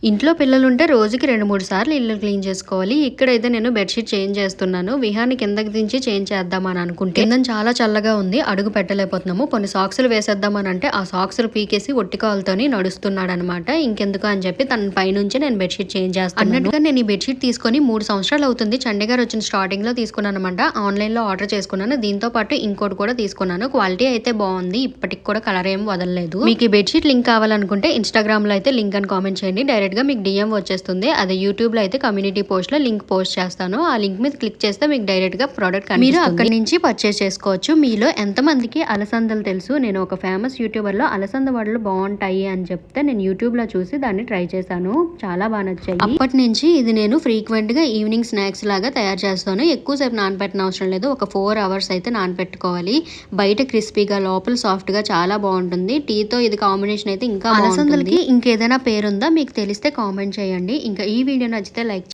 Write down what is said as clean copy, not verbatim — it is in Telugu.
ఇంట్లో పిల్లలుంటే రోజుకి 2, 3 సార్లు ఇల్లు క్లీన్ చేసుకోవాలి. ఇక్కడైతే నేను బెడ్‌షీట్ చేంజ్ చేస్తున్నాను. విహాన్ని కిందకి దించి చేంజ్ చేద్దామని అనుకుంటే కిందన చాలా చల్లగా ఉంది. అడుగు పెట్టలేకపోతున్నాము. కొన్ని సాక్సులు వేసేద్దామనంటే ఆ సాక్సులు పీకేసి ఒట్టి కాలుతోని నడుస్తున్నాడనమాట. ఇంకెందుకు అని చెప్పి తన పైనుంచి నేను బెడ్‌షీట్ చేంజ్ చేస్తున్నాను. అన్నట్టుగా నేను ఈ బెడ్‌షీట్ తీసుకొని 3 సంవత్సరాలు అవుతుంది. చండీగఢ్ వచ్చిన స్టార్టింగ్‌లో తీసుకున్నాననమాట. ఆన్‌లైన్‌లో ఆర్డర్ చేసుకున్నాను. దీంతో పాటు ఇంకోటి కూడా తీసుకున్నాను. క్వాలిటీ అయితే బాగుంది. ఇప్పటికి కూడా కలర్ ఏం వదలలేదు. మీకు ఈ బెడ్‌షీట్ లింక్ కావాలనుకుంటే ఇన్‌స్టాగ్రామ్‌లో అయితే లింక్ అని కామెంట్ చేయండి. డైరెక్ట్‌గా మీకు డీఎం వచ్చేస్తుంది. అదే యూట్యూబ్‌లో అయితే కమ్యూనిటీ పోస్ట్‌లో లింక్ పోస్ట్ చేస్తాను. ఆ లింక్ మీద క్లిక్ చేస్తే మీకు డైరెక్ట్‌గా ప్రొడక్ట్ కనిపిస్తుంది. మీరు అక్కడి నుంచి పర్చేస్ చేసుకోవచ్చు. మీలో ఎంతమందికి అలసందలు తెలుసు? నేను ఒక ఫేమస్ యూట్యూబర్‌లో అలసంద వడలు బాగుంటాయి అని చెప్తే నేను యూట్యూబ్‌లో చూసి దాన్ని ట్రై చేశాను. చాలా బాగా నచ్చాయి. అప్పటి నుంచి ఇది నేను ఫ్రీక్వెంట్‌గా ఈవినింగ్ స్నాక్స్ లాగా తయారు చేస్తాను. ఎక్కువసేపు నానబెట్టిన అవసరం లేదు. ఒక 4 అవర్స్ అయితే నానబెట్టుకోవాలి. బయట క్రిస్పీగా లోపల సాఫ్ట్‌గా చాలా బాగుంటుంది. టీతో ఇది కాంబినేషన్ అయితే ఇంకా బాగుంటుంది. అలసందలకి ఇంకేదైనా పేరుందా? మీకు తెలిస్తే కామెంట్ చేయండి. ఇంకా ఈ వీడియో నచ్చితే లైక్